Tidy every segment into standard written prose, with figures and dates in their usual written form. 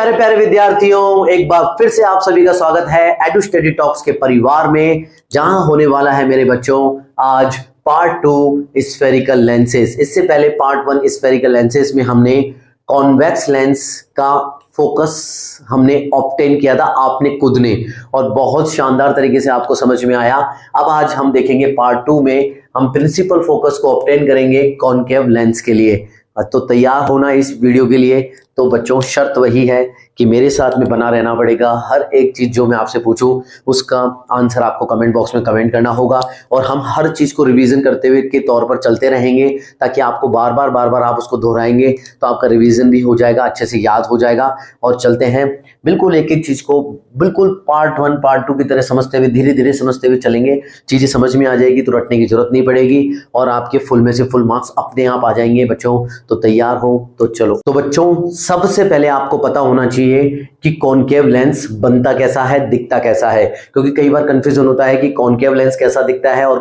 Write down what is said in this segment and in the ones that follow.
प्यारे प्यारे विद्यार्थियों, एक बार फिर से आप सभी का स्वागत है एडू स्टडी टॉक्स के परिवार में, जहां होने वाला है मेरे बच्चों आज पार्ट 2 स्फेरिकल लेंसेज। इससे पहले पार्ट 1 स्फेरिकल लेंसेज में हमने कॉन्वेक्स लेंस का फोकस हमने ऑब्टेन किया था, आपने खुद ने, और बहुत शानदार तरीके से आपको समझ में आया। अब आज हम देखेंगे पार्ट 2 में हम प्रिंसिपल फोकस को ऑब्टेन करेंगे कॉनकेव लेंस के लिए। तो तैयार होना इस वीडियो के लिए। तो बच्चों शर्त वही है कि मेरे साथ में बना रहना पड़ेगा। हर एक चीज जो मैं आपसे पूछूं उसका आंसर आपको कमेंट बॉक्स में कमेंट करना होगा, और हम हर चीज को रिवीजन करते हुए के तौर पर चलते रहेंगे, ताकि आपको बार बार आप उसको दोहराएंगे तो आपका रिवीजन भी हो जाएगा, अच्छे से याद हो जाएगा। और चलते हैं बिल्कुल एक एक चीज को बिल्कुल पार्ट 1 पार्ट 2 की तरह समझते हुए, धीरे धीरे समझते हुए चलेंगे। चीजें समझ में आ जाएगी तो रटने की जरूरत नहीं पड़ेगी, और आपके फुल में से फुल मार्क्स अपने आप आ जाएंगे बच्चों। तो तैयार हो तो चलो। तो बच्चों सबसे पहले आपको पता होना चाहिए कि कॉनकेव लेंस बनता कैसा है, दिखता कैसा है, क्योंकि कई बार कंफ्यूजन होता है कि कॉनकेव लेंस कैसा दिखता है और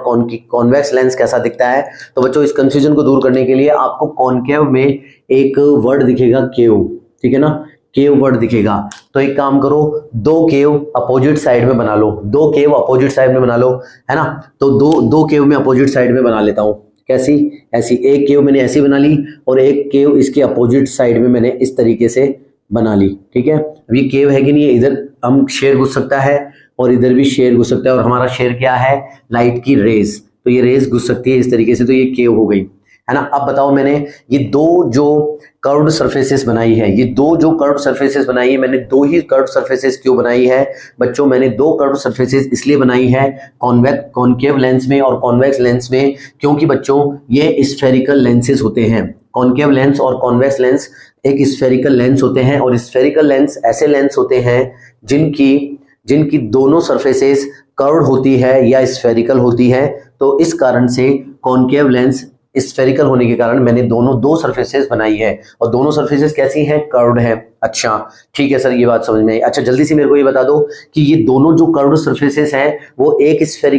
कॉन्वेक्स लेंस कैसा दिखता है। तो बच्चों इस कंफ्यूजन को दूर करने के लिए आपको कॉनकेव में एक वर्ड दिखेगा केव, ठीक है ना, केव वर्ड दिखेगा। तो एक काम करो, दो केव अपोजिट साइड में बना लो, दो केव अपोजिट साइड में बना लो, है ना। तो दो केव में अपोजिट साइड में बना लेता हूं। कैसी? ऐसी। एक केव मैंने ऐसी बना ली और एक केव इसके अपोजिट साइड में मैंने इस तरीके से बना ली, ठीक है। अब ये केव है कि नहीं है, इधर हम शेर घुस सकता है और इधर भी शेर घुस सकता है, और हमारा शेर क्या है, लाइट की रेज। तो ये रेज घुस सकती है इस तरीके से, तो ये केव हो गई, है ना। अब बताओ, मैंने ये दो जो कर्व्ड सरफेसेस बनाई है, ये दो जो कर्व्ड सरफेसेस बनाई है, मैंने दो ही कर्व्ड सरफेसेस क्यों बनाई है बच्चों? मैंने दो कर्व्ड सरफेसेस इसलिए बनाई है कॉनकेव लेंस में और कॉन्वेक्स लेंस में, क्योंकि बच्चों ये स्फेरिकल लेंसेज होते हैं। कॉनकेव लेंस और कॉन्वेक्स लेंस एक स्फेरिकल लेंस होते हैं, और स्फेरिकल लेंस ऐसे लेंस होते हैं जिनकी दोनों सरफेसेस कर्व्ड होती है या स्फेरिकल होती है। तो इस कारण से कॉनकेव लेंस स्फेरिकल होने के कारण मैंने दो सरफेसेस बनाई है, और दोनों सरफेसेस कैसी हैं, कर्व्ड हैं। अच्छा ठीक है सर, ये बात समझ में आई। अच्छा जल्दी से मेरे को ये बता दो कि ये दोनों जो कर्व्ड सरफेसेस हैं वो एक स्फेयर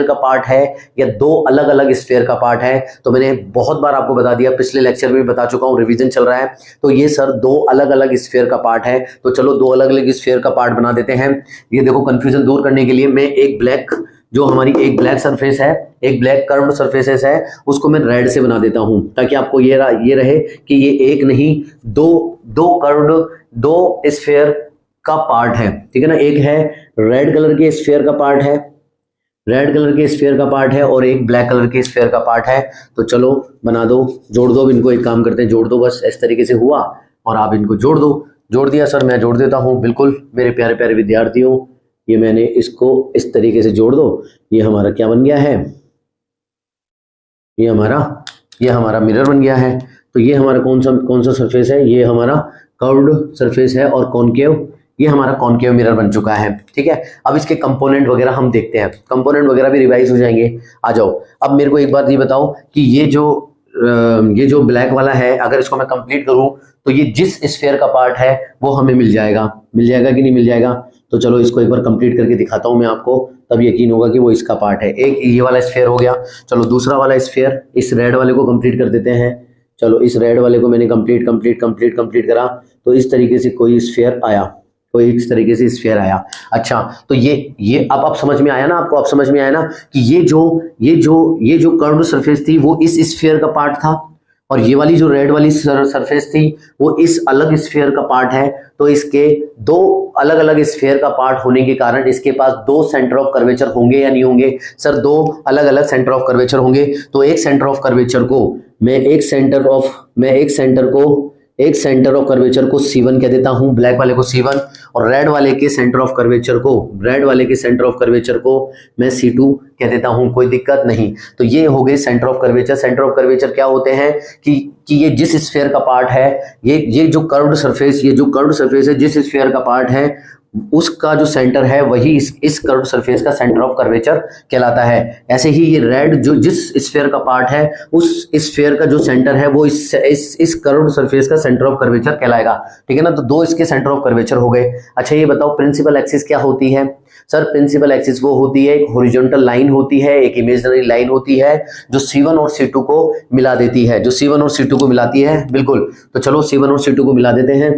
का पार्ट है या दो अलग अलग स्फेयर का पार्ट है? तो मैंने बहुत बार आपको बता दिया, पिछले लेक्चर में भी बता चुका हूँ, रिवीजन चल रहा है। तो ये सर दो अलग अलग स्फेयर का पार्ट है। तो चलो दो अलग अलग स्फेयर का पार्ट बना देते हैं। ये देखो, कंफ्यूजन दूर करने के लिए मैं एक ब्लैक, जो हमारी एक ब्लैक सरफेस है, एक ब्लैक कर्व्ड सरफेसेस है, उसको मैं रेड से बना देता हूं, ताकि आपको ये रहे कि ये एक नहीं दो कर्व्ड, दो स्फेयर का पार्ट है, ठीक है ना। एक है रेड कलर के स्फेयर का पार्ट है, रेड कलर के स्फेयर का पार्ट है, और एक ब्लैक कलर के स्फेयर का पार्ट है। तो चलो बना दो, जोड़ दो इनको। एक काम करते हैं, जोड़ दो, बस इस तरीके से हुआ और आप इनको जोड़ दो। जोड़ दिया सर, मैं जोड़ देता हूं, बिल्कुल मेरे प्यारे प्यारे विद्यार्थियों। ये मैंने इसको इस तरीके से जोड़ दो। ये हमारा क्या बन गया है, ये हमारा मिरर बन गया है। तो ये हमारा कौन सा सरफेस है, ये हमारा कर्व्ड सरफेस है, और कॉनकेव, ये हमारा कॉनकेव मिरर बन चुका है, ठीक है। अब इसके कंपोनेंट वगैरह हम देखते हैं, कंपोनेंट वगैरह भी रिवाइज हो जाएंगे। आ जाओ, अब मेरे को एक बात ये बताओ कि ये जो ब्लैक वाला है, अगर इसको मैं कंप्लीट करूं तो ये जिस स्फेयर का पार्ट है वो हमें मिल जाएगा कि नहीं मिल जाएगा? तो चलो इसको एक बार कंप्लीट करके दिखाता हूं मैं आपको, तब यकीन होगा कि वो इसका पार्ट है। एक ये वाला स्फेयर हो गया। चलो दूसरा वाला स्फेयर, इस रेड वाले को कंप्लीट कर देते हैं। चलो इस रेड वाले को मैंने कंप्लीट करा, तो इस तरीके से कोई स्फेयर आया, कोई इस तरीके से स्फेयर आया। अच्छा, तो ये अब समझ में आया ना आपको? अब समझ में आया ना कि ये जो कर्व्ड सरफेस थी वो इस स्फेयर का पार्ट था, और ये वाली जो रेड वाली सरफेस थी वो इस अलग स्फेयर का पार्ट है। तो इसके दो अलग अलग स्फेयर का पार्ट होने के कारण इसके पास दो सेंटर ऑफ कर्वेचर होंगे या नहीं होंगे? सर दो अलग अलग सेंटर ऑफ कर्वेचर होंगे। तो एक सेंटर ऑफ कर्वेचर को मैं एक सेंटर ऑफ कर्वेचर को C1 कह देता हूं, ब्लैक वाले को C1, और रेड वाले के सेंटर ऑफ कर्वेचर को मैं C2 कह देता हूं। कोई दिक्कत नहीं। तो ये हो गए centre of curvature. Centre of curvature क्या होते हैं कि ये जिस स्फेयर का पार्ट है, ये जो कर्व्ड सरफेस है, जिस स्फेयर का पार्ट है उसका जो सेंटर है वही इस कर्व सरफेस का सेंटर ऑफ कर्वेचर कहलाता है। ऐसे ही ये रेड जो जिस स्फीयर का पार्ट है उस स्फीयर का जो सेंटर है वो इस कर्व सरफेस का सेंटर ऑफ कर्वेचर कहलाएगा। ठीक है ना, तो दो इसके सेंटर ऑफ कर्वेचर हो गए। अच्छा ये बताओ प्रिंसिपल एक्सिस क्या होती है? सर प्रिंसिपल एक्सिस वो होती है, एक हॉरिजॉन्टल लाइन होती है, एक इमेजिनरी लाइन होती है जो C1 और C2 को मिला देती है, जो C1 और C2 को मिलाती है। बिल्कुल, तो चलो C1 और C2 को मिला देते हैं।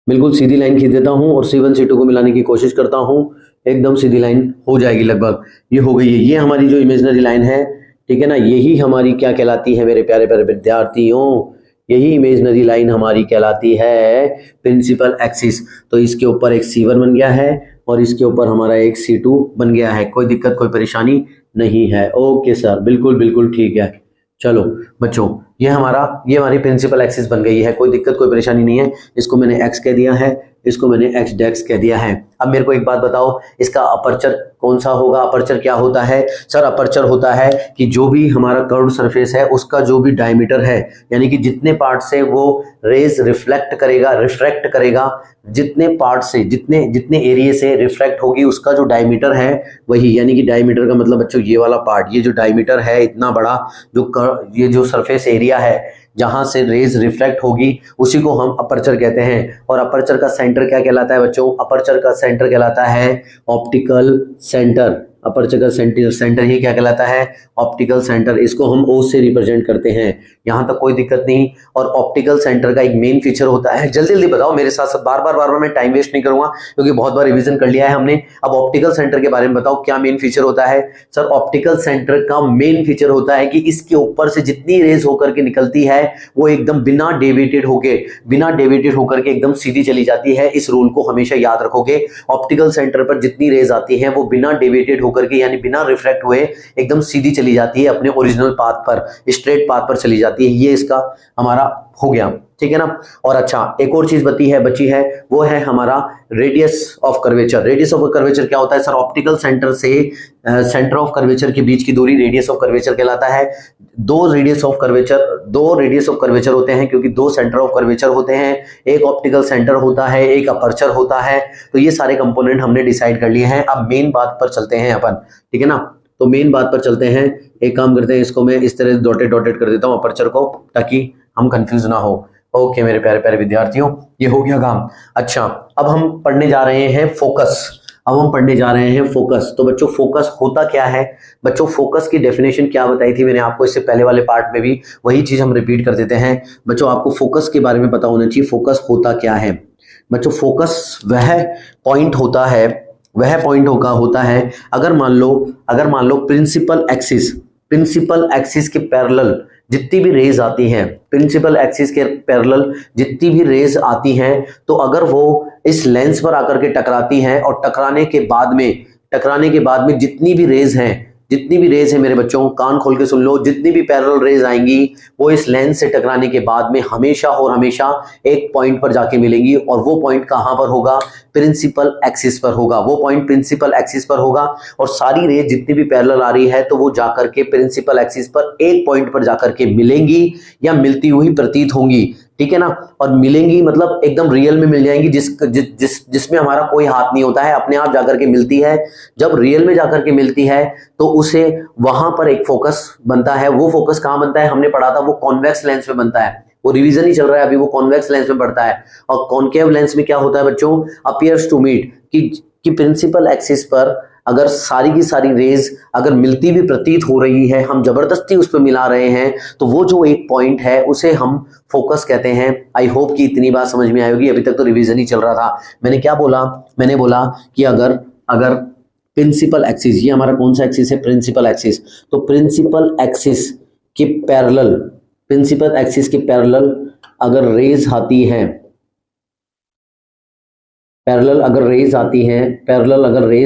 बिल्कुल सीधी लाइन खींच देता हूं और C1 C2 को मिलाने की कोशिश करता हूं, एकदम सीधी लाइन हो जाएगी लगभग। ये हो गई है, ये हमारी जो इमेजिनरी लाइन है, ठीक है ना, यही हमारी क्या कहलाती है मेरे प्यारे प्यारे विद्यार्थियों? यही इमेजिनरी लाइन हमारी कहलाती है प्रिंसिपल एक्सिस। तो इसके ऊपर एक C1 बन गया है और इसके ऊपर हमारा एक C2 बन गया है। कोई दिक्कत कोई परेशानी नहीं है। ओके सर, बिल्कुल बिल्कुल ठीक है। चलो बच्चों, ये हमारी प्रिंसिपल एक्सिस बन गई है, कोई दिक्कत कोई परेशानी नहीं है। इसको मैंने x कह दिया है, इसको मैंने x डेक्स कह दिया है। अब मेरे को एक बात बताओ, इसका अपर्चर कौन सा होगा? अपर्चर क्या होता है? सर अपर्चर होता है कि जो भी हमारा कर्व्ड सरफेस है उसका जो भी डायमीटर है, यानी कि जितने पार्ट से वो रेज रिफ्लेक्ट करेगा, रिफ्रैक्ट करेगा, जितने पार्ट से जितने एरिया से रिफ्रैक्ट होगी उसका जो डायमीटर है वही, यानी कि डायमीटर का मतलब बच्चों ये वाला पार्ट, ये जो डायमीटर है इतना बड़ा, ये जो सरफेस एरिया है जहां से रेज रिफ्लेक्ट होगी उसी को हम अपर्चर कहते हैं। और अपर्चर का सेंटर क्या कहलाता है बच्चों? अपर्चर का सेंटर कहलाता है ऑप्टिकल सेंटर। अपर्चर का सेंटर ही क्या कहलाता है? Optical centre. इसको हम O से रिप्रेजेंट करते हैं, यहां तक कोई दिक्कत नहीं। और ऑप्टिकल सेंटर का एक मेन फीचर होता है, जल्दी जल्दी बताओ मेरे साथ साथ, बार बार मैं टाइम वेस्ट नहीं करूंगा क्योंकि बहुत बार रिवीजन कर लिया है हमने। अब ऑप्टिकल सेंटर के बारे में बताओ क्या मेन फीचर होता है? सर ऑप्टिकल सेंटर का मेन फीचर होता है कि इसके ऊपर से जितनी रेज होकर के निकलती है वो एकदम बिना डेविएटेड होकर के एकदम सीधी चली जाती है। इस रूल को हमेशा याद रखोगे, ऑप्टिकल सेंटर पर जितनी रेज आती है वो बिना डेविएटेड होकर के, यानी बिना रिफ्रैक्ट हुए एकदम सीधी चली जाती है, अपने ओरिजिनल पाथ पर, स्ट्रेट पाथ पर चली जाती है। ये इसका हमारा हो गया, ठीक है ना। और अच्छा एक और चीज बची है वो है हमारा radius of curvature. Radius of curvature क्या होता है? सर ऑप्टिकल सेंटर से सेंटर ऑफ कर्वेचर के बीच की दूरी रेडियस ऑफ कर्वेचर कहलाता है। दो रेडियस ऑफ कर्वेचर होते हैं क्योंकि दो सेंटर ऑफ कर्वेचर होते हैं, एक ऑप्टिकल सेंटर होता है, एक अपर्चर होता है। तो ये सारे कंपोनेंट हमने डिसाइड कर लिए हैं। अब मेन बात पर चलते हैं अपन, ठीक है ना। तो मेन बात पर चलते हैं, एक काम करते हैं, इसको मैं इस तरह डॉटेड कर देता हूं अपर्चर को ताकि हम कंफ्यूज ना हो। ओके मेरे प्यारे प्यारे विद्यार्थियों, ये हो गया काम। अच्छा अब हम पढ़ने जा रहे हैं फोकस। तो बच्चों फोकस होता क्या है? बच्चों फोकस की डेफिनेशन क्या बताई थी मैंने आपको इससे पहले वाले पार्ट में भी, वही चीज हम रिपीट कर देते हैं। बच्चों आपको फोकस के बारे में पता होना चाहिए, फोकस होता क्या है। बच्चों फोकस वह पॉइंट होता है अगर मान लो प्रिंसिपल एक्सिस के पैरेलल जितनी भी रेज आती हैं, प्रिंसिपल एक्सिस के पैरेलल जितनी भी रेज आती हैं, तो अगर वो इस लेंस पर आकर के टकराती हैं और टकराने के बाद में जितनी भी रेज हैं मेरे बच्चों, कान खोल के सुन लो, जितनी भी पैरेलल रेज आएंगी वो इस लेंस से टकराने के बाद में हमेशा और हमेशा एक पॉइंट पर जाके मिलेंगी। और वो पॉइंट कहां पर होगा? प्रिंसिपल एक्सिस पर होगा। वो पॉइंट प्रिंसिपल एक्सिस पर होगा और सारी रेज जितनी भी पैरेलल आ रही है तो वो जाकर के प्रिंसिपल एक्सिस पर एक पॉइंट पर जाकर के मिलेंगी या मिलती हुई प्रतीत होंगी, ठीक है ना। और मिलेंगी मतलब एकदम रियल में मिल जाएंगी, जिसमें हमारा कोई हाथ नहीं होता है, अपने आप जाकर के मिलती है। जब रियल में जाकर के मिलती है तो उसे वहां पर एक फोकस बनता है। वो फोकस कहां बनता है? हमने पढ़ा था वो कॉन्वेक्स लेंस में बनता है, वो रिवीजन ही चल रहा है अभी, वो कॉन्वेक्स लेंस में बढ़ता है। और कॉन्केव लेंस में क्या होता है बच्चों? अपीयर्स टू मीट, कि प्रिंसिपल एक्सिस पर अगर सारी की सारी रेज अगर मिलती भी प्रतीत हो रही है, हम जबरदस्ती उस पर मिला रहे हैं, तो वो जो एक पॉइंट है उसे हम फोकस कहते हैं। आई होप कि इतनी बात समझ में आएगी, अभी तक तो रिवीजन ही चल रहा था। मैंने क्या बोला? मैंने बोला कि अगर प्रिंसिपल एक्सिस, ये हमारा कौन सा एक्सिस है? Principal axis. तो प्रिंसिपल एक्सिस के पैरेलल अगर रेज आती है, पैरेलल अगर रेज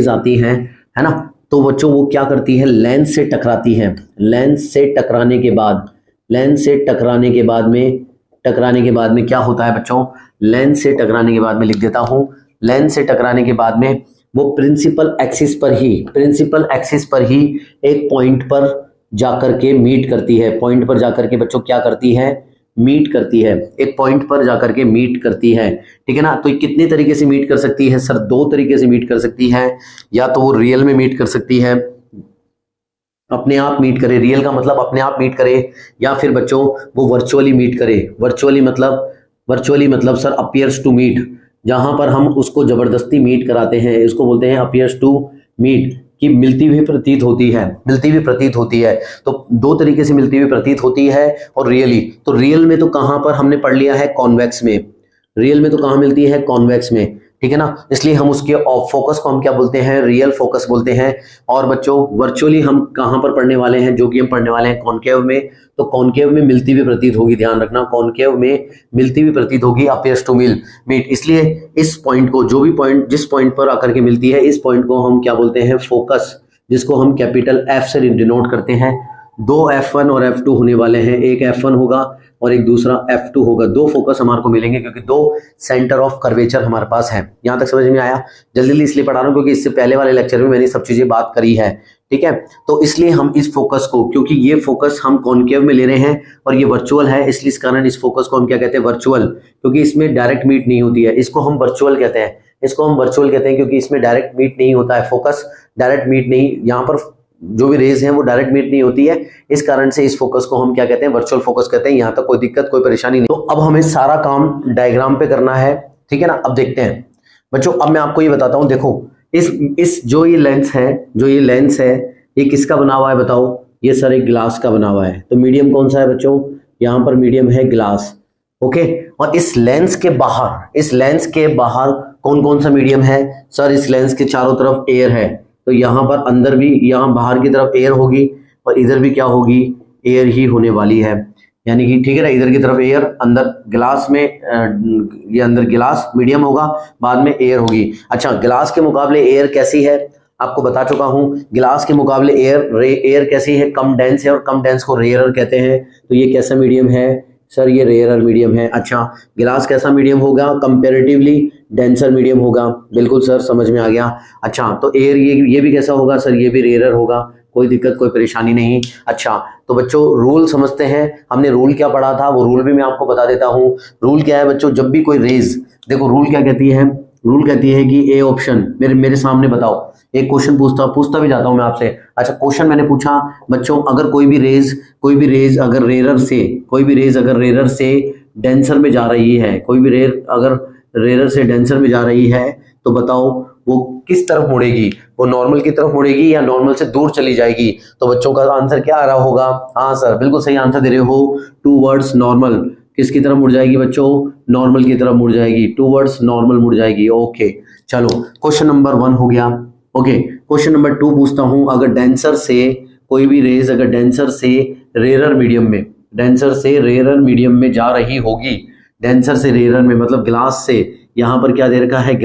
आती हैं, है ना, तो बच्चों वो क्या करती है? लेंस से टकराती है। लेंस से टकराने के बाद में क्या होता है बच्चों? लेंस से टकराने के बाद में लिख देता हूं, लेंस से टकराने के बाद में वो प्रिंसिपल एक्सिस पर ही एक पॉइंट पर जाकर के मीट करती है। पॉइंट पर जाकर के बच्चों क्या करती है? मीट करती है, एक पॉइंट पर जाकर के मीट करती है, ठीक है ना। तो कितने तरीके से मीट कर सकती है सर? दो तरीके से मीट कर सकती है, या तो वो रियल में मीट कर सकती है, अपने आप मीट करे, रियल का मतलब अपने आप मीट करे, या फिर बच्चों वो वर्चुअली मीट करे। वर्चुअली मतलब सर अपियर्स टू मीट, जहां पर हम उसको जबरदस्ती मीट कराते हैं, इसको बोलते हैं अपियर्स टू मीट, कि मिलती हुई प्रतीत होती है, मिलती हुई प्रतीत होती है। तो दो तरीके से मिलती हुई प्रतीत होती है। और रियली, तो रियल में तो कहां पर हमने पढ़ लिया है? कॉन्वेक्स में। रियल में तो कहां मिलती है? कॉन्वेक्स में, ठीक है ना। इसलिए हम उसके फोकस को हम क्या बोलते हैं? रियल फोकस बोलते हैं। और बच्चों वर्चुअली हम कहां पर पढ़ने वाले हैं? जो कि हम पढ़ने वाले हैं कॉनकेव में। तो कॉनकेव में मिलती हुई प्रतीत होगी, ध्यान रखना, कॉनकेव में मिलती हुई प्रतीत होगी, अपीयर्स टू मीट। इसलिए इस पॉइंट को, जो भी पॉइंट जिस पॉइंट पर आकर के मिलती है, इस पॉइंट को हम क्या बोलते हैं? फोकस, जिसको हम कैपिटल एफ से डिनोट करते हैं। दो F1 और F2 होने वाले हैं, एक F1 होगा और एक दूसरा F2 होगा। दो फोकस हमारे को मिलेंगे क्योंकि दो सेंटर ऑफ कर्वेचर हमारे पास है। यहां तक समझ में आया? जल्दी इसलिए पढ़ा रहा हूं क्योंकि इससे पहले वाले लेक्चर में मैंने सब चीजें बात करी है, ठीक है। तो इसलिए हम इस फोकस को, क्योंकि ये फोकस हम कॉनकेव में ले रहे हैं और ये वर्चुअल है, इसलिए इस कारण इस फोकस को हम क्या कहते हैं? वर्चुअल, क्योंकि इसमें डायरेक्ट मीट नहीं होती है, इसको हम वर्चुअल कहते हैं। इसको हम वर्चुअल कहते हैं क्योंकि इसमें डायरेक्ट मीट नहीं होता है, फोकस डायरेक्ट मीट नहीं, यहाँ पर जो भी रेज हैं वो डायरेक्ट मीट नहीं होती है, इस कारण से इस फोकस को हम क्या कहते हैं? वर्चुअल फोकस कहते हैं। यहाँ तक कोई दिक्कत, कोई परेशानी नहीं। तो अब हमें सारा काम डायग्राम पे करना है, ठीक है ना। अब देखते हैं बच्चों, अब मैं आपको ये बताता हूँ। देखो इस जो ये लेंस है, ये किसका बना हुआ है बताओ? ये सर एक ग्लास का बना हुआ है। तो मीडियम कौन सा है बच्चों? यहाँ पर मीडियम है ग्लास, ओके। और इस लेंस के बाहर कौन कौन सा मीडियम है सर? इस लेंस के चारों तरफ एयर है, तो यहाँ पर अंदर भी, यहाँ बाहर की तरफ एयर होगी और इधर भी क्या होगी? एयर ही होने वाली है, यानी कि ठीक है ना। इधर की तरफ एयर, अंदर ग्लास में ये अंदर ग्लास मीडियम होगा, बाद में एयर होगी। अच्छा, ग्लास के मुकाबले एयर कैसी है? आपको बता चुका हूं, ग्लास के मुकाबले एयर कैसी है? कम डेंस है, और कम डेंस को रेयरर कहते हैं। तो ये कैसा मीडियम है सर? ये रेयरर मीडियम है। अच्छा, ग्लास कैसा मीडियम होगा? कंपैरेटिवली डेंसर मीडियम होगा। बिल्कुल सर, समझ में आ गया। अच्छा, तो एयर ये भी कैसा होगा सर? ये भी रेयरर होगा, कोई दिक्कत, कोई परेशानी नहीं। अच्छा, तो बच्चों रूल समझते हैं। हमने रूल क्या पढ़ा था, वो रूल भी मैं आपको बता देता हूँ। रूल क्या है बच्चों? जब भी कोई रेज, देखो रूल क्या कहती है? रूल कहती है कि ए ऑप्शन, मेरे सामने बताओ, एक क्वेश्चन पूछता भी जाता हूं मैं आपसे। अच्छा, क्वेश्चन मैंने पूछा बच्चों, अगर कोई भी रेज अगर रेरर से डेंसर में जा रही है, कोई भी अगर रेरर से डेंसर में जा रही है, तो बताओ वो किस तरफ मुड़ेगी? वो नॉर्मल की तरफ मुड़ेगी या नॉर्मल से दूर चली जाएगी? तो बच्चों का आंसर क्या आ रहा होगा? हाँ सर, बिल्कुल सही आंसर दे रहे हो, टूवर्ड्स नॉर्मल। किसकी तरफ मुड़ जाएगी बच्चों? नॉर्मल की तरफ मुड़ जाएगी, टूवर्ड्स नॉर्मल मुड़ जाएगी। ओके, चलो क्वेश्चन नंबर 1 हो गया। ओके, क्वेश्चन नंबर 2 पूछता हूं। अगर डेंसर से कोई भी रेज, अगर डेंसर से रेरर मीडियम में जा रही होगी, डेंसर से रेरर में मतलब ग्लास से, यहाँ पर क्या दे रखा है?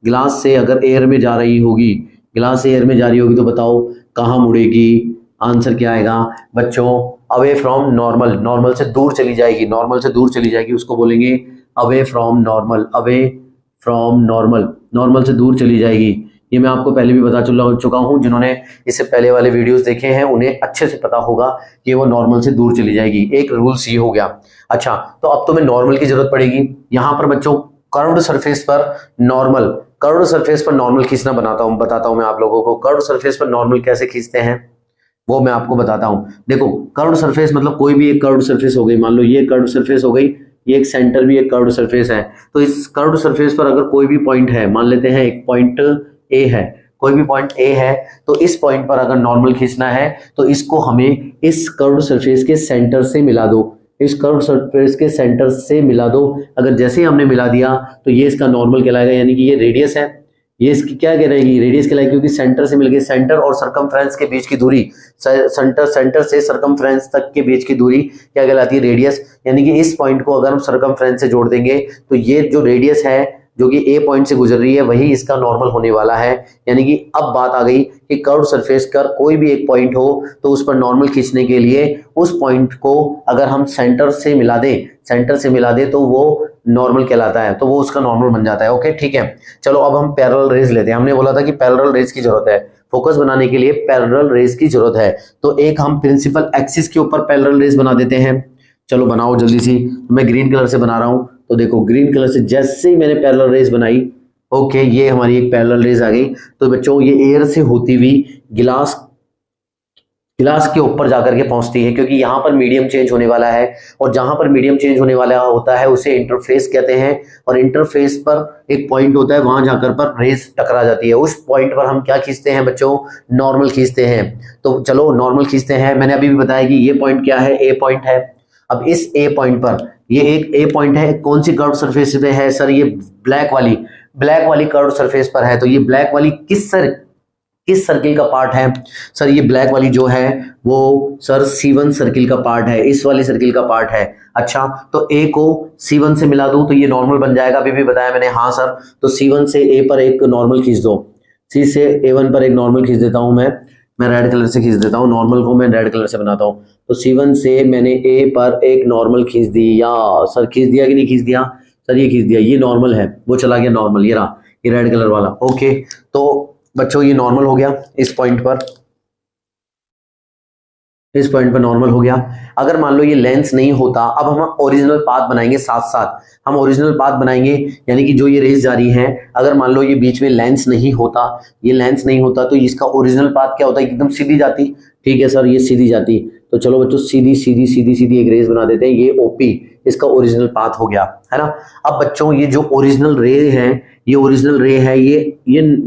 ग्लास से अगर एयर में जा रही होगी, तो बताओ कहाँ मुड़ेगी? आंसर क्या आएगा बच्चों? अवे फ्रॉम नॉर्मल, नॉर्मल से दूर चली जाएगी, उसको बोलेंगे अवे फ्रॉम नॉर्मल, नॉर्मल से दूर चली जाएगी। ये मैं आपको पहले भी बता चुका हूं, जिन्होंने इससे पहले वाले वीडियोस देखे हैं उन्हें अच्छे से पता होगा कि वो नॉर्मल से दूर चली जाएगी। एक रूल्स ये हो गया। अच्छा, तो अब तुम्हें नॉर्मल की जरूरत पड़ेगी। यहाँ पर बच्चों कर्व्ड सरफेस पर नॉर्मल खींचना बताता हूं मैं आप लोगों को। कर्व्ड सरफेस पर नॉर्मल कैसे खींचते हैं वो मैं आपको बताता हूं। देखो, कर्व्ड सरफेस मतलब कोई भी एक कर्व्ड सरफेस हो गई, मान लो ये कर्व्ड सरफेस हो गई, ये एक सेंटर भी एक कर्व्ड सरफेस है। तो इस कर्व्ड सरफेस पर अगर कोई भी पॉइंट है, मान लेते हैं एक पॉइंट ए है, कोई भी पॉइंट ए है, तो इस पॉइंट पर अगर नॉर्मल खींचना है तो इसको हमें इस कर्व्ड सरफेस के सेंटर से मिला दो। अगर जैसे ही हमने मिला दिया तो ये इसका नॉर्मल कहलाएगा, यानी कि ये रेडियस है, ये इसकी क्या कहलाएगी? रेडियस कहलाएगी, क्योंकि सेंटर से मिल गई। सेंटर और सरकमफ्रेंस के बीच की दूरी, सेंटर से सरकमफ्रेंस तक के बीच की दूरी क्या कहलाती है? रेडियस। यानी कि इस पॉइंट को अगर हम सरकमफ्रेंस से जोड़ देंगे तो ये जो रेडियस है जो कि ए पॉइंट से गुजर रही है, वही इसका नॉर्मल होने वाला है। यानी कि अब बात आ गई कि कर्व्ड सरफेस पर कोई भी एक पॉइंट हो तो उस पर नॉर्मल खींचने के लिए उस पॉइंट को अगर हम सेंटर से मिला दें तो वो नॉर्मल कहलाता है, तो वो उसका नॉर्मल बन जाता है। ओके, ठीक है। चलो अब हम पैरेलल रेज लेते हैं। हमने बोला था कि पैरेलल रेज की जरूरत है, फोकस बनाने के लिए पैरेलल रेज की जरूरत है। तो एक हम प्रिंसिपल एक्सिस के ऊपर पैरेलल रेज बना देते हैं। चलो बनाओ जल्दी सी। मैं ग्रीन कलर से बना रहा हूं, तो देखो ग्रीन कलर से जैसे ही मैंने पैरेलल रेज बनाई, ओके, ये हमारी एक पैरेलल रेज आ गई। तो बच्चों ये एयर से होती हुई गिलास के ऊपर जाकर के पहुंचती है, क्योंकि यहाँ पर मीडियम चेंज होने वाला है, और जहां पर मीडियम चेंज होने वाला होता है उसे इंटरफेस कहते हैं। और इंटरफेस पर एक पॉइंट होता है, वहां जाकर पर रेस टकरा जाती है। उस पॉइंट पर हम क्या खींचते हैं बच्चों? नॉर्मल खींचते हैं। तो चलो नॉर्मल खींचते हैं। मैंने अभी भी बताया कि ये पॉइंट क्या है? ए पॉइंट है। अब इस ए पॉइंट पर, ये एक ए पॉइंट है, कौन सी कर्व सरफेस पे है सर? ये ब्लैक वाली कर्व सरफेस पर है। तो ये ब्लैक वाली किस सर्किल का पार्ट है सर? ये ब्लैक वाली जो है वो सर C1 सर्किल का पार्ट है, इस वाली सर्किल का पार्ट है। अच्छा, तो A को C1 से मिला दूं तो ये नॉर्मल बन जाएगा, अभी भी बताया मैंने। हाँ सर, तो C1 से A पर एक नॉर्मल खींच दो, C से A1 पर एक नॉर्मल खींच देता हूं मैं रेड कलर से खींच देता हूं, नॉर्मल को मैं रेड कलर से बनाता हूं। तो C1 से मैंने A पर एक नॉर्मल खींच दिया। सर खींच दिया कि नहीं खींच दिया? सर ये खींच दिया, ये नॉर्मल है, वो चला गया नॉर्मल, ये रहा, ये रेड कलर वाला। ओके, तो बच्चों ये नॉर्मल हो गया, इस पॉइंट पर नॉर्मल हो गया। अगर मान लो ये लेंस नहीं होता, अब हम ओरिजिनल पाथ बनाएंगे, साथ साथ हम ओरिजिनल पाथ बनाएंगे, यानी कि जो ये रेस जा रही है, अगर मान लो ये बीच में लेंस नहीं होता, तो इसका ओरिजिनल पाथ क्या होता है? एकदम सीधी जाती। ठीक है सर, ये सीधी जाती। तो चलो बच्चों सीधी एक रेस बना देते हैं, ये ओपी इसका ओरिजिनल पाथ हो गया, है ना। अब बच्चों ये जो ओरिजिनल रे है,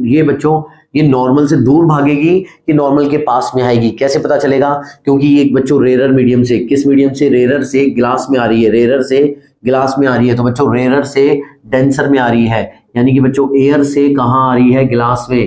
ये बच्चों ये नॉर्मल से दूर भागेगी कि नॉर्मल के पास में आएगी? कैसे पता चलेगा? क्योंकि ये बच्चों रेरर मीडियम से, किस मीडियम से? रेरर से ग्लास में आ रही है, तो बच्चों रेरर से डेंसर में आ रही है, यानी कि बच्चों एयर से कहाँ आ रही है? ग्लास में।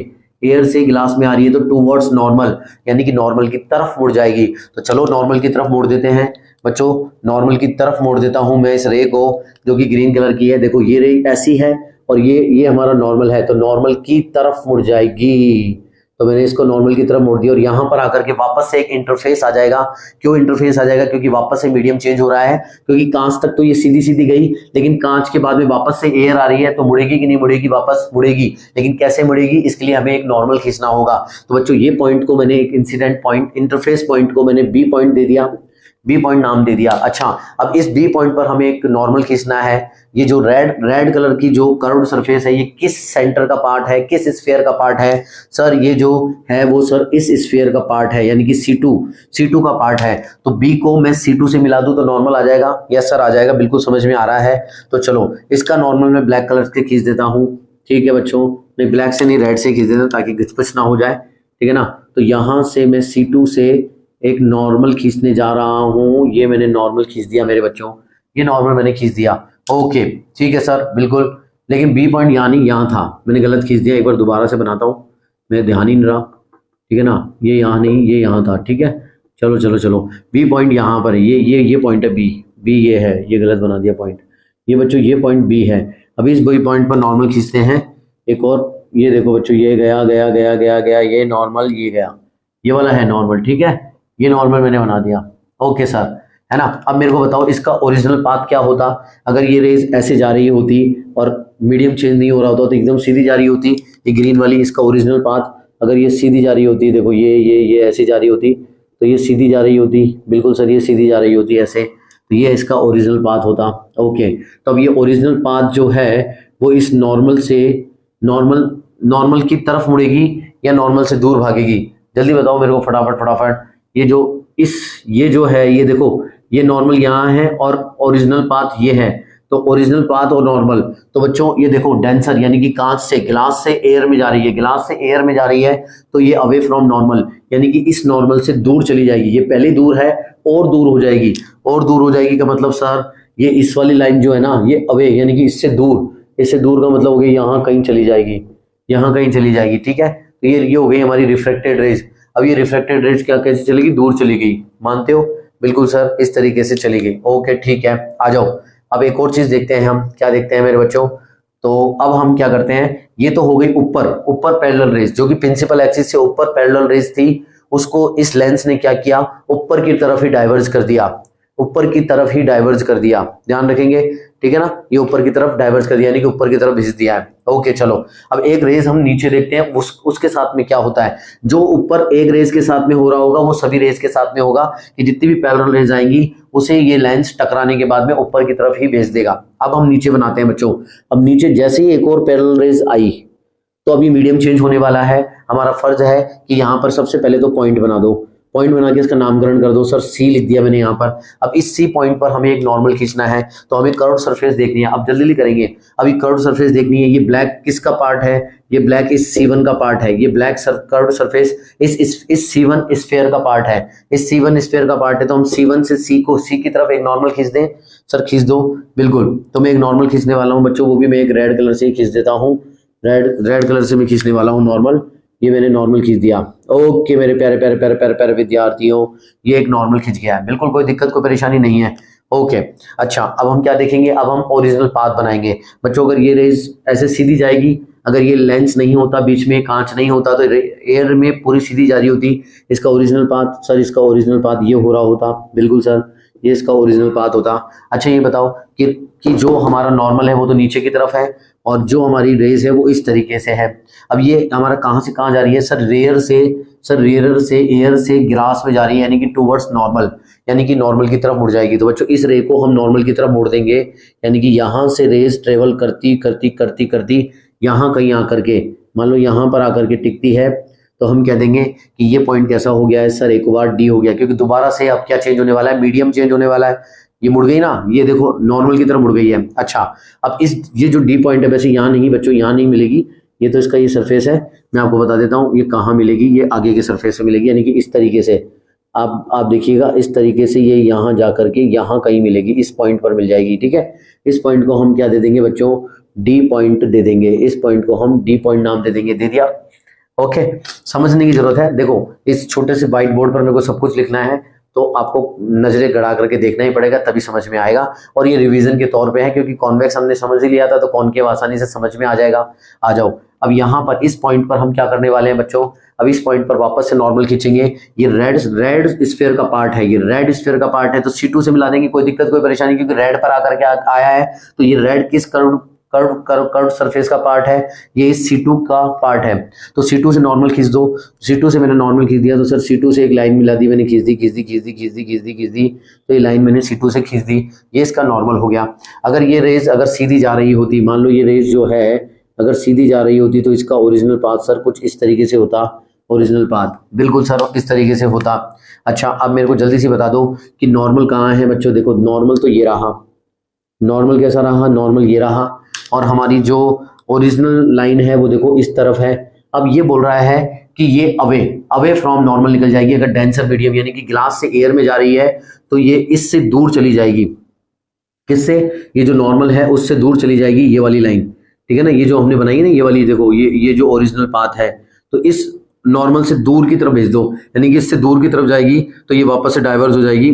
एयर से ग्लास में आ रही है तो टूवर्ड्स नॉर्मल, यानी कि नॉर्मल की तरफ मुड़ जाएगी। तो चलो नॉर्मल की तरफ मोड़ देते हैं बच्चों, नॉर्मल की तरफ मोड़ देता हूं मैं इस रे को, जो कि ग्रीन कलर की है। देखो ये रे ऐसी है और ये हमारा नॉर्मल है, तो नॉर्मल की तरफ मुड़ जाएगी। तो मैंने इसको नॉर्मल की तरफ मोड़ दिया और यहां पर आकर के वापस से एक इंटरफेस आ जाएगा। क्यों इंटरफेस आ जाएगा? क्योंकि वापस से मीडियम चेंज हो रहा है, क्योंकि कांच तक तो ये सीधी गई, लेकिन कांच के बाद में वापस से एयर आ रही है, तो मुड़ेगी कि नहीं मुड़ेगी? वापस मुड़ेगी, लेकिन कैसे मुड़ेगी? इसके लिए हमें एक नॉर्मल खींचना होगा। तो बच्चों ये पॉइंट को मैंने, एक इंसिडेंट पॉइंट, इंटरफेस पॉइंट को मैंने बी पॉइंट दे दिया, बी पॉइंट नाम दे दिया। अच्छा, अब इस बी पॉइंट पर हमें एक नॉर्मल खींचना है। ये जो रेड कलर की जो कर्व्ड सरफेस है, ये किस सेंटर का पार्ट है, किस स्फीयर का पार्ट है? सर ये जो है वो सर इस स्फीयर का पार्ट है, यानी कि C2 का पार्ट है। तो बी को मैं C2 से मिला दूं तो नॉर्मल आ जाएगा। यस सर आ जाएगा, बिल्कुल समझ में आ रहा है। तो चलो इसका नॉर्मल मैं ब्लैक कलर से खींच देता हूँ। ठीक है बच्चों, नहीं ब्लैक से नहीं, रेड से खींच देता हूँ ताकि घिचपिच ना हो जाए, ठीक है ना। तो यहां से मैं C2 से एक नॉर्मल खींचने जा रहा हूं। ये मैंने नॉर्मल खींच दिया मेरे बच्चों, ये नॉर्मल मैंने खींच दिया। ओके ठीक है सर, बिल्कुल। लेकिन बी पॉइंट यहाँ नहीं, यहाँ था, मैंने गलत खींच दिया। एक बार दोबारा से बनाता हूँ, मेरे ध्यान ही नहीं रहा, ठीक है ना। ये यहाँ नहीं, ये यहाँ था, ठीक है। चलो बी पॉइंट यहाँ पर है, ये पॉइंट है बी ये है, ये गलत बना दिया पॉइंट। ये बच्चों ये पॉइंट बी है। अभी इस बी पॉइंट पर नॉर्मल खींचते हैं एक और। ये देखो बच्चों, ये गया, ये नॉर्मल, ये गया, ये वाला है नॉर्मल, ठीक है। ये नॉर्मल मैंने बना दिया। ओके सर, है ना। अब मेरे को बताओ इसका ओरिजिनल पाथ क्या होता? अगर ये रेस ऐसे जा रही होती और मीडियम चेंज नहीं हो रहा होता तो एकदम सीधी जा रही होती, ये ग्रीन वाली, इसका ओरिजिनल पाथ। अगर ये सीधी जा रही होती, देखो ये ऐसे जा रही होती, तो ये सीधी जा रही होती, बिल्कुल सर, ये सीधी जा रही होती ऐसे, तो ये इसका ओरिजिनल पाथ होता। ओके, तो अब ये ओरिजिनल पाथ जो है वो इस नॉर्मल से नॉर्मल की तरफ मुड़ेगी या नॉर्मल से दूर भागेगी? जल्दी बताओ मेरे को फटाफट। ये जो है, ये देखो, ये नॉर्मल यहाँ है और ओरिजिनल पाथ ये है, तो ओरिजिनल पाथ और नॉर्मल। तो बच्चों ये देखो डेंसर, यानी कि कांच से, ग्लास से एयर में जा रही है, तो ये अवे फ्रॉम नॉर्मल, यानी कि इस नॉर्मल से दूर चली जाएगी। ये पहले दूर है और दूर हो जाएगी का मतलब सर ये इस वाली लाइन जो है ना, ये अवे, यानी कि इससे दूर का मतलब हो गया यहाँ कहीं चली जाएगी, ठीक है। तो ये हो गई हमारी रिफ्रैक्टेड रेज। अब ये रिफ्रैक्टेड रेज कैसे चलेगी? दूर चली गई, मानते हो? बिल्कुल सर, इस तरीके से चली गई। ओके ठीक है, आ जाओ। अब एक और चीज देखते हैं, हम क्या देखते हैं मेरे बच्चों। तो अब हम क्या करते हैं, ये तो हो गई ऊपर पैरेलल रेज, जो कि प्रिंसिपल एक्सिस से ऊपर पैरेलल रेज थी, उसको इस लेंस ने क्या किया? ऊपर की तरफ ही डाइवर्ज कर दिया, ध्यान रखेंगे, ठीक है ना, ये ऊपर की तरफ डाइवर्स कर दिया, यानी कि ऊपर की तरफ भेज दिया है। ओके चलो, अब एक रेज हम नीचे देखते हैं उसके साथ में क्या होता है। जो ऊपर एक रेज के साथ में हो रहा होगा वो सभी रेज के साथ में होगा कि जितनी भी पैरेलल रेज आएंगी उसे ये लेंस टकराने के बाद में ऊपर की तरफ ही भेज देगा। अब हम नीचे बनाते हैं बच्चों। अब नीचे जैसे ही एक और पैरेलल रेज आई तो अभी मीडियम चेंज होने वाला है। हमारा फर्ज है कि यहाँ पर सबसे पहले तो पॉइंट बना दो, पॉइंट बना के इसका नामकरण कर दो। सर सी लिख दिया मैंने यहाँ पर। अब इस सी पॉइंट पर हमें एक नॉर्मल खींचना है, तो हमें कर्व्ड सरफेस देखनी है। अब जल्दी करेंगे, अभी कर्व्ड सरफेस देखनी है। ये ब्लैक किसका पार्ट है, ये ब्लैक इस C1 का पार्ट है। ये ब्लैक कर्व्ड सरफेस इस C1 स्फीयर का पार्ट है, इस C1 स्फीयर का पार्ट है। तो हम C1 से C की तरफ एक नॉर्मल खींच दें। सर खींच दो, बिल्कुल। तो मैं एक नॉर्मल खींचने वाला हूँ बच्चों, वो भी मैं एक रेड कलर से ही खींच देता हूँ। रेड कलर से मैं खींचने वाला हूँ नॉर्मल। ये मैंने नॉर्मल खींच दिया। ओके मेरे प्यारे प्यारे प्यारे प्यारे प्यारे विद्यार्थियों, ये एक नॉर्मल खींच गया है, बिल्कुल कोई दिक्कत कोई परेशानी नहीं है। ओके अच्छा, अब हम क्या देखेंगे, अब हम ओरिजिनल पाथ बनाएंगे बच्चों। अगर ये रेज ऐसे सीधी जाएगी, अगर ये लेंस नहीं होता, बीच में कांच नहीं होता, तो एयर में पूरी सीधी जा रही होती। इसका ओरिजिनल पाथ, सर इसका ओरिजिनल पाथ ये हो रहा होता, बिल्कुल सर ये इसका ओरिजिनल पाथ होता। अच्छा ये बताओ कि जो हमारा नॉर्मल है वो तो नीचे की तरफ है और जो हमारी रेज है वो इस तरीके से है। अब ये हमारा कहाँ से कहाँ जा रही है, सर रेयर से एयर से ग्लास में जा रही है, यानी कि टूवर्ड्स नॉर्मल, यानी कि नॉर्मल की तरफ मुड़ जाएगी। तो बच्चों इस रे को हम नॉर्मल की तरफ मोड़ देंगे, यानी कि यहाँ से रेज ट्रेवल करती यहाँ कहीं आकर के, मान लो यहाँ पर आकर के टिकती है, तो हम कह देंगे कि ये पॉइंट कैसा हो गया है, सर एक बार डी हो गया, क्योंकि दोबारा से अब क्या चेंज होने वाला है, मीडियम चेंज होने वाला है। ये मुड़ गई ना, ये देखो नॉर्मल की तरफ मुड़ गई है। अच्छा अब ये जो डी पॉइंट है, वैसे यहाँ नहीं बच्चों, यहाँ नहीं मिलेगी, ये तो इसका ये सरफेस है। मैं आपको बता देता हूँ ये कहाँ मिलेगी, ये आगे के सरफेस से मिलेगी, यानी कि इस तरीके से आप देखिएगा, इस तरीके से ये यहाँ जा करके यहाँ कहीं मिलेगी, इस पॉइंट पर मिल जाएगी। ठीक है, इस पॉइंट को हम क्या दे देंगे बच्चों, डी पॉइंट दे देंगे। इस पॉइंट को हम डी पॉइंट नाम दे देंगे, दे दिया। ओके समझने की जरूरत है। देखो इस छोटे से व्हाइट बोर्ड पर मेरे को सब कुछ लिखना है, तो आपको नजरें गड़ा करके देखना ही पड़ेगा, तभी समझ में आएगा। और ये रिवीजन के तौर पे है, क्योंकि कॉन्वेक्स हमने समझ ही लिया था, तो कॉनकेव आसानी से समझ में आ जाएगा। आ जाओ, अब यहाँ पर इस पॉइंट पर हम क्या करने वाले हैं बच्चों, अब इस पॉइंट पर वापस से नॉर्मल खींचेंगे। ये रेड स्फीयर का पार्ट है, ये रेड स्फीयर का पार्ट है, तो C2 से मिला देंगे, कोई दिक्कत कोई परेशानी, क्योंकि रेड पर आकर के आया है। तो ये रेड किस कर्व सरफेस का पार्ट है, ये इस C2 का पार्ट है। तो C2 से नॉर्मल खींच दो। C2 से मैंने नॉर्मल खींच दिया, तो सर C2 से एक लाइन मिला दी मैंने, खींच दी, तो ये लाइन मैंने C2 से खींच दी, ये इसका नॉर्मल हो गया। अगर ये रेज अगर सीधी जा रही होती, मान लो ये रेज जो है अगर सीधी जा रही होती, तो इसका ओरिजिनल पाथ सर कुछ इस तरीके से होता, ओरिजिनल पाथ बिल्कुल सर इस तरीके से होता। अच्छा अब मेरे को जल्दी से बता दो कि नॉर्मल कहाँ है बच्चों। देखो नॉर्मल तो ये रहा, नॉर्मल कैसा रहा, नॉर्मल ये रहा, और हमारी जो ओरिजिनल लाइन है वो देखो इस तरफ है। अब ये बोल रहा है कि ये अवे फ्रॉम नॉर्मल निकल जाएगी। अगर डेंसर मीडियम यानी कि ग्लास से एयर में जा रही है, तो ये इससे दूर चली जाएगी। किससे, ये जो नॉर्मल है उससे दूर चली जाएगी, ये वाली लाइन, ठीक है ना, ये जो हमने बनाई है ना, ये वाली देखो, ये जो ओरिजिनल पाथ है, तो इस नॉर्मल से दूर की तरफ भेज दो, यानी कि इससे दूर की तरफ जाएगी, तो ये वापस से डाइवर्स हो जाएगी,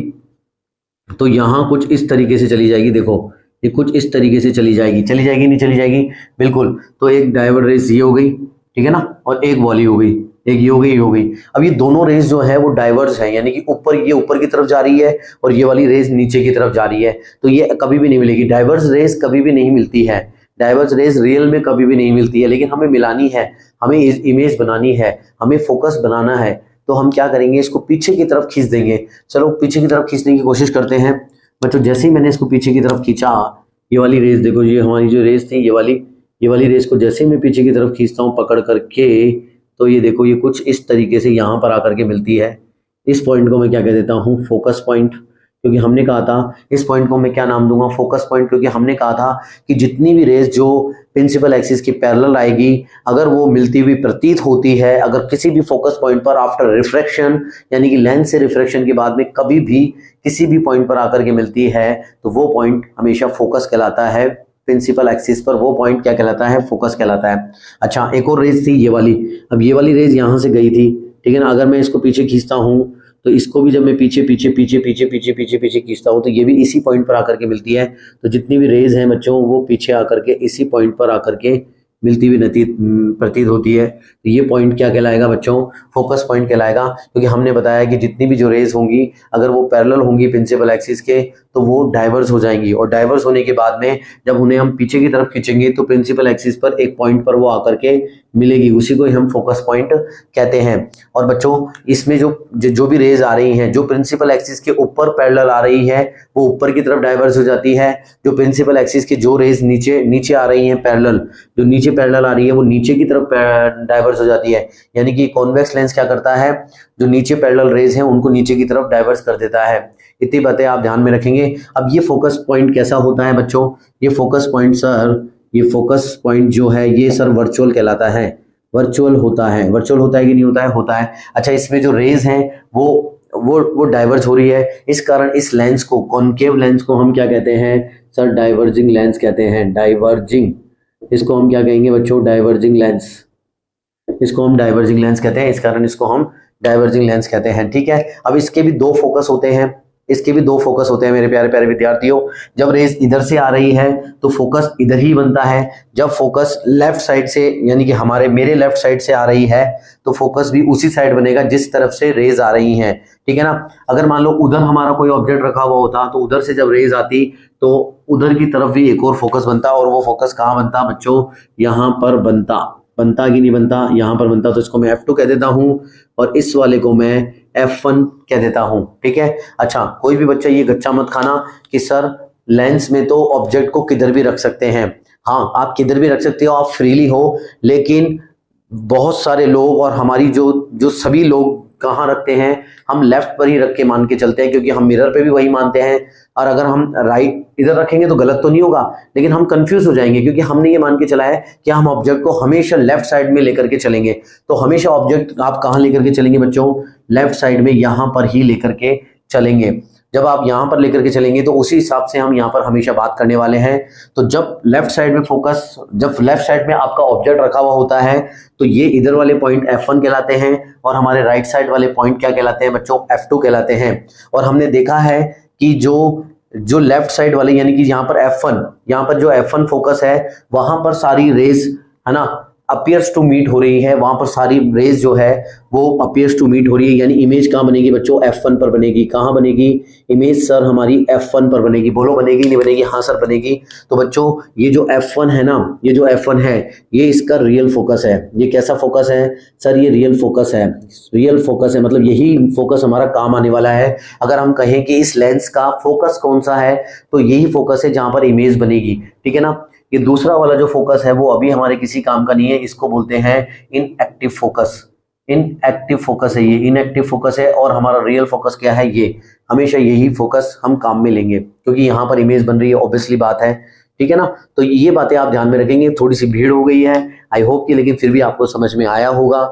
तो यहाँ कुछ इस तरीके से चली जाएगी। देखो ये कुछ इस तरीके से चली जाएगी नहीं चली जाएगी, बिल्कुल। तो एक डाइवर्स रेस ये हो गई, ठीक है ना, और एक वॉली हो गई, एक ये हो गई। अब ये दोनों रेस जो है वो डाइवर्स है, यानी कि ये ऊपर की तरफ जा रही है और ये वाली रेस नीचे की तरफ जा रही है, तो ये कभी भी नहीं मिलेगी। डाइवर्स रेस कभी भी नहीं मिलती है, डाइवर्स रेस रियल में कभी भी नहीं मिलती है, लेकिन हमें मिलानी है, हमें इमेज बनानी है, हमें फोकस बनाना है। तो हम क्या करेंगे, इसको पीछे की तरफ खींच देंगे। चलो पीछे की तरफ खींचने की कोशिश करते हैं बच्चों। जैसे ही मैंने इसको पीछे की तरफ खींचा, ये वाली रेस देखो, ये हमारी जो रेस थी, ये वाली रेस को जैसे ही मैं पीछे की तरफ खींचता हूँ पकड़ करके, तो ये देखो ये कुछ इस तरीके से यहाँ पर आकर के मिलती है। इस पॉइंट को मैं क्या कह देता हूँ, फोकस पॉइंट, क्योंकि हमने कहा था इस पॉइंट को मैं क्या नाम दूंगा, फोकस पॉइंट, क्योंकि हमने कहा था कि जितनी भी रेस जो प्रिंसिपल एक्सिस की पैरेलल आएगी, अगर वो मिलती हुई प्रतीत होती है, अगर किसी भी फोकस पॉइंट पर आफ्टर रिफ्रैक्शन, यानी कि लेंस से रिफ्रैक्शन के बाद में कभी भी किसी भी पॉइंट पर आकर के मिलती है, तो वो पॉइंट हमेशा फोकस कहलाता है। प्रिंसिपल एक्सिस पर वो पॉइंट क्या कहलाता है, फोकस कहलाता है। अच्छा एक और रेस थी ये वाली, अब ये वाली रेस यहाँ से गई थी, ठीक है ना, अगर मैं इसको पीछे खींचता हूँ, तो इसको भी जब मैं पीछे खींचता हूँ, तो ये भी इसी पॉइंट पर आकर के मिलती है। तो जितनी भी रेज हैं बच्चों, वो पीछे आकर के इसी पॉइंट पर आकर के मिलती हुई प्रतीत होती है। तो ये पॉइंट क्या कहलाएगा बच्चों, फोकस पॉइंट कहलाएगा, क्योंकि हमने बताया कि जितनी भी जो रेज होंगी, अगर वो पैरेलल होंगी प्रिंसिपल एक्सिस के, तो तो वो डाइवर्स हो जाएंगी, और डाइवर्स होने के बाद में जब उन्हें हम पीछे की तरफ खींचेंगे तो प्रिंसिपल एक्सिस पर एक पॉइंट पर वो आकर के मिलेगी, उसी को हम फोकस पॉइंट कहते हैं। और बच्चों इसमें जो भी रेज आ रही हैं, जो प्रिंसिपल एक्सिस के ऊपर पैरेलल आ रही है वो ऊपर की तरफ डाइवर्स हो जाती है, जो प्रिंसिपल एक्सिस के जो रेज नीचे आ रही हैं पैरेलल, जो नीचे पैरेलल आ रही है वो नीचे की तरफ डाइवर्स हो जाती है। यानी कि कॉन्वेक्स लेंस क्या करता है, जो नीचे पैरेलल रेज हैं उनको नीचे की तरफ डाइवर्स कर देता है। इतनी बातें आप ध्यान में रखेंगे। अब ये फोकस पॉइंट कैसा होता है बच्चों, ये फोकस पॉइंट सर, ये फोकस पॉइंट जो है ये सर वर्चुअल कहलाता है। वर्चुअल होता है, वर्चुअल होता है कि नहीं होता है, होता है। अच्छा, इसमें जो रेज हैं वो डाइवर्ज हो रही है, इस कारण इस लेंस को, कॉनकेव लेंस को हम क्या कहते हैं सर, डाइवर्जिंग लेंस कहते हैं। डाइवर्जिंग, इसको हम क्या कहेंगे बच्चों, डाइवर्जिंग लेंस, इसको हम डाइवर्जिंग लेंस कहते हैं, इस कारण इसको हम डाइवर्जिंग लेंस कहते हैं। ठीक है, अब इसके भी दो फोकस होते हैं, इसके भी दो फोकस होते हैं मेरे प्यारे प्यारे विद्यार्थियों। जब रेज इधर से आ रही है तो फोकस इधर ही बनता है, जब फोकस लेफ्ट साइड से यानी कि मेरे लेफ्ट साइड से आ रही है तो फोकस भी उसी साइड बनेगा जिस तरफ से रेज आ रही हैं। ठीक है ना, अगर मान लो उधर हमारा कोई ऑब्जेक्ट रखा हुआ होता तो उधर से जब रेज आती तो उधर की तरफ भी एक और फोकस बनता, और वो फोकस कहाँ बनता बच्चों, यहाँ पर बनता कि नहीं बनता, यहाँ पर बनता। तो इसको मैं F2 कह देता हूँ और इस वाले को मैं F1 कह देता हूँ। ठीक है, अच्छा कोई भी बच्चा ये गच्चा मत खाना कि सर लेंस में तो ऑब्जेक्ट को किधर भी रख सकते हैं। हाँ, आप किधर भी रख सकते हो, आप फ्रीली हो, लेकिन बहुत सारे लोग और हमारी जो सभी लोग कहाँ रखते हैं, हम लेफ्ट पर ही रख के मान के चलते हैं, क्योंकि हम मिरर पे भी वही मानते हैं। और अगर हम राइट इधर रखेंगे तो गलत तो नहीं होगा, लेकिन हम कंफ्यूज हो जाएंगे, क्योंकि हमने ये मान के चला है कि हम ऑब्जेक्ट को हमेशा लेफ्ट साइड में लेकर के चलेंगे। तो हमेशा ऑब्जेक्ट आप कहाँ लेकर के चलेंगे बच्चों, लेफ्ट साइड में, यहाँ पर ही लेकर के चलेंगे। जब आप यहाँ पर लेकर के चलेंगे तो उसी हिसाब से हम यहाँ पर हमेशा बात करने वाले हैं। तो जब लेफ्ट साइड में आपका ऑब्जेक्ट रखा हुआ होता है तो ये इधर वाले पॉइंट F1 कहलाते हैं, और हमारे राइट साइड वाले पॉइंट क्या कहलाते हैं बच्चों, F2 कहलाते हैं। और हमने देखा है कि जो लेफ्ट साइड वाले यानी कि यहाँ पर जो F1 फोकस है वहां पर सारी रेज है ना अपीयर्स टू मीट हो रही है, वहां पर सारी रेज जो है वो अपीयर्स टू मीट हो रही है। यानी इमेज कहाँ बनेगी बच्चों, F1 पर बनेगी। कहाँ बनेगी इमेज सर, हमारी F1 पर बनेगी। बोलो बनेगी नहीं बनेगी, हाँ सर बनेगी। तो बच्चों ये जो F1 है ना, ये जो F1 है ये इसका रियल फोकस है। ये कैसा फोकस है सर, ये रियल फोकस है। रियल फोकस है मतलब यही फोकस हमारा काम आने वाला है। अगर हम कहें कि इस लेंस का फोकस कौन सा है तो यही फोकस है जहां पर इमेज बनेगी। ठीक है ना, ये दूसरा वाला जो फोकस है वो अभी हमारे किसी काम का नहीं है, इसको बोलते हैं इनएक्टिव फोकस। इनएक्टिव फोकस है ये, इनएक्टिव फोकस है। और हमारा रियल फोकस क्या है, ये हमेशा यही फोकस हम काम में लेंगे, क्योंकि यहाँ पर इमेज बन रही है, ऑब्वियसली बात है। ठीक है ना, तो ये बातें आप ध्यान में रखेंगे। थोड़ी सी भीड़ हो गई है आई होप कि, लेकिन फिर भी आपको समझ में आया होगा।